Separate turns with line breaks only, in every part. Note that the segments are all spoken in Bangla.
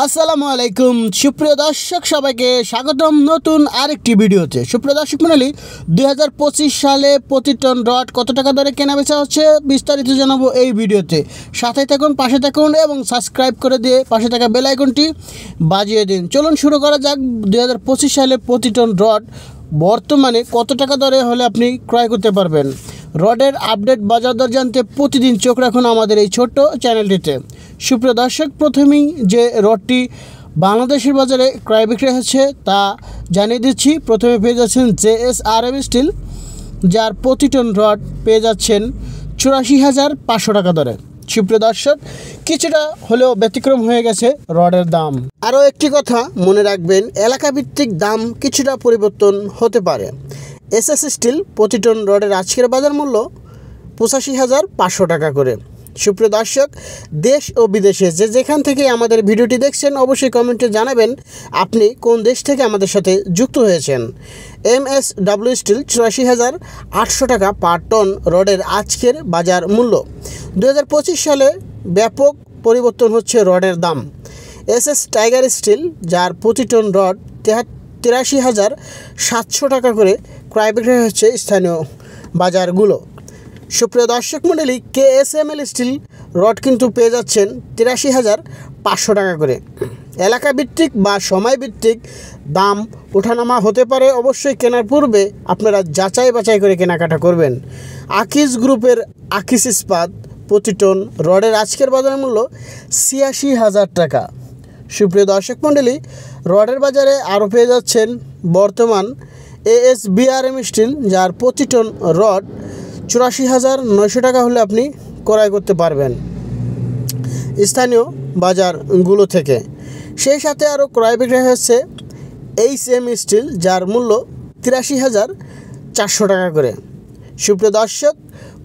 আসসালামু আলাইকুম সুপ্রিয় দর্শক, সবাইকে স্বাগতম নতুন আরেকটি ভিডিওতে। সুপ্রিয় দর্শক মণ্ডলী, 2025 সালে প্রতি টন রড কত টাকা দরে কেনা বেচা হচ্ছে বিস্তারিত জানাবো এই ভিডিওতে। সাথে থাকুন, পাশে থাকুন এবং সাবস্ক্রাইব করে দিয়ে পাশে থাকা বেল আইকনটি বাজিয়ে দিন। চলুন শুরু করা যাক। 2025 সালে প্রতি টন রড বর্তমানে কত টাকা দরে হলে আপনি ক্রয় করতে পারবেন। রডের আপডেট বাজার দর জানতে প্রতিদিন চোখ রাখুন আমাদের এই ছোট্ট চ্যানেলটিতে। সুপ্রিয় দর্শক, প্রথমেই যে রডটি বাংলাদেশের বাজারে ক্রয় বিক্রয় হচ্ছে তা জানিয়ে দিচ্ছি। প্রথমে পেয়ে যাচ্ছেন JSRM স্টিল, যার প্রতি টন রড পেয়ে যাচ্ছেন 84,500 টাকা দরে। সুপ্রিয় দর্শক, কিছুটা হলেও ব্যতিক্রম হয়ে গেছে রডের দাম। আরও একটি কথা মনে রাখবেন, এলাকাভিত্তিক দাম কিছুটা পরিবর্তন হতে পারে। SS স্টিল প্রতি টন রডের আজকের বাজার মূল্য 85,500 টাকা করে। সুপ্রিয় দর্শক, দেশ ও বিদেশে যেখান থেকে আমাদের ভিডিওটি দেখছেন অবশ্যই কমেন্টে জানাবেন আপনি কোন দেশ থেকে আমাদের সাথে যুক্ত হয়েছেন। MSW স্টিল 84,800 টাকা পার টন রডের আজকের বাজার মূল্য। 2025 সালে ব্যাপক পরিবর্তন হচ্ছে রডের দাম। SS টাইগার স্টিল, যার প্রতি টন রড 83,700 টাকা করে ক্রয় বিক্রয় হচ্ছে স্থানীয় বাজারগুলো। সুপ্রিয় দর্শক মণ্ডলী, KSML স্টিল রড কিন্তু পেয়ে যাচ্ছেন 83,500 টাকা করে। এলাকাভিত্তিক বা সময়ভিত্তিক দাম ওঠানামা হতে পারে, অবশ্যই কেনার পূর্বে আপনারা যাচাই বাছাই করে কেনাকাটা করবেন। আকিজ গ্রুপের আকিজ ইস্পাত প্রতি টন রডের আজকের বাজার মূল্য 86,000 টাকা। সুপ্রিয় দর্শক মণ্ডলী, রডের বাজারে আরও পেয়ে যাচ্ছেন বর্তমান ASBRM স্টিল, যার প্রতি টন রড 84,900 টাকা হলে আপনি ক্রয় করতে পারবেন স্থানীয় বাজারগুলো থেকে। সেই সাথে আরও ক্রয় বিক্রয় হচ্ছে HM স্টিল, যার মূল্য 83,400 টাকা করে। সুপ্রিয় দর্শক,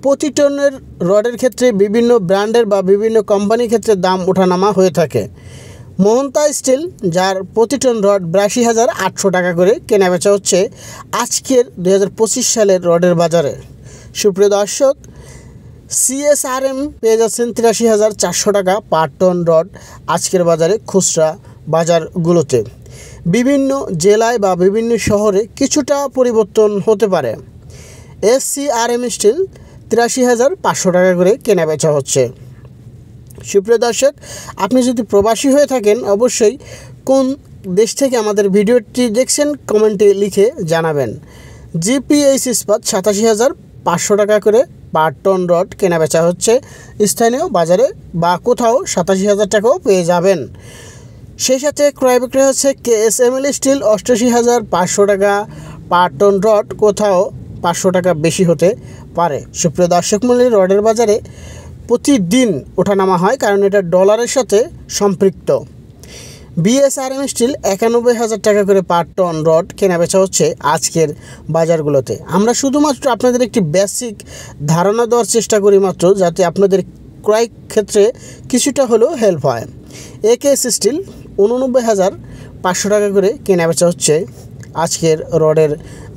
প্রতি টনের রডের ক্ষেত্রে বিভিন্ন ব্র্যান্ডের বা বিভিন্ন কোম্পানির ক্ষেত্রে দাম ওঠানামা হয়ে থাকে। মোহনতা স্টিল, যার প্রতি টন রড 82,800 টাকা করে কেনা বেচা হচ্ছে আজকের 2025 সালের রডের বাজারে। সুপ্রিয় দর্শক, CSRM পেয়ে যাচ্ছেন 83,400 টাকা পার টন রড আজকের বাজারে খুচরা বাজারগুলোতে। বিভিন্ন জেলায় বা বিভিন্ন শহরে কিছুটা পরিবর্তন হতে পারে। SCRM স্টিল 83,500 টাকা করে কেনা বেচা হচ্ছে। সুপ্রিয় দর্শক, আপনি যদি প্রবাসী হয়ে থাকেন অবশ্যই কোন দেশ থেকে আমাদের ভিডিওটি দেখছেন কমেন্টে লিখে জানাবেন। GPH ইস্পাত 87,500 টাকা করে পার টন রড কেনা বেচা হচ্ছে স্থানীয় বাজারে, বা কোথাও 87,000 টাকাও পেয়ে যাবেন। সেই সাথে ক্রয় বিক্রয় হচ্ছে KSML স্টিল 88,500 টাকা পার টন রড, কোথাও 500 টাকা বেশি হতে পারে। সুপ্রিয় দর্শক মণ্ডলী, রডের বাজারে প্রতিদিন ওঠানামা হয়, কারণ এটা ডলারের সাথে সম্পৃক্ত। BSRM স্টিল 91,000 টাকা করে পার টন রড কেনা বেচা হচ্ছে আজকের বাজারগুলোতে। আমরা শুধুমাত্র আপনাদের একটি বেসিক ধারণা দেওয়ার চেষ্টা করি মাত্র, যাতে আপনাদের ক্রয় ক্ষেত্রে কিছুটা হলেও হেল্প হয়। AKS স্টিল 89,500 টাকা করে কেনা বেচা হচ্ছে আজকের রডের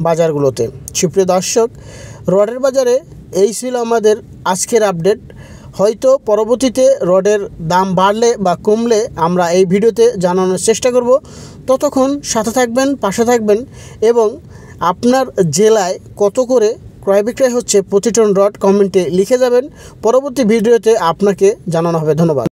বাজারগুলোতে। সুপ্রিয় দর্শক, রডের বাজারে এই ছিল আমাদের আজকের আপডেট। হয়তো পরবর্তীতে রডের দাম বাড়লে বা কমলে আমরা এই ভিডিওতে জানানোর চেষ্টা করব। ততক্ষণ সাথে থাকবেন, পাশে থাকবেন এবং আপনার জেলায় কত করে ক্রয় বিক্রয় হচ্ছে প্রতি টন রড কমেন্টে লিখে যাবেন। পরবর্তী ভিডিওতে আপনাকে জানানো হবে। ধন্যবাদ।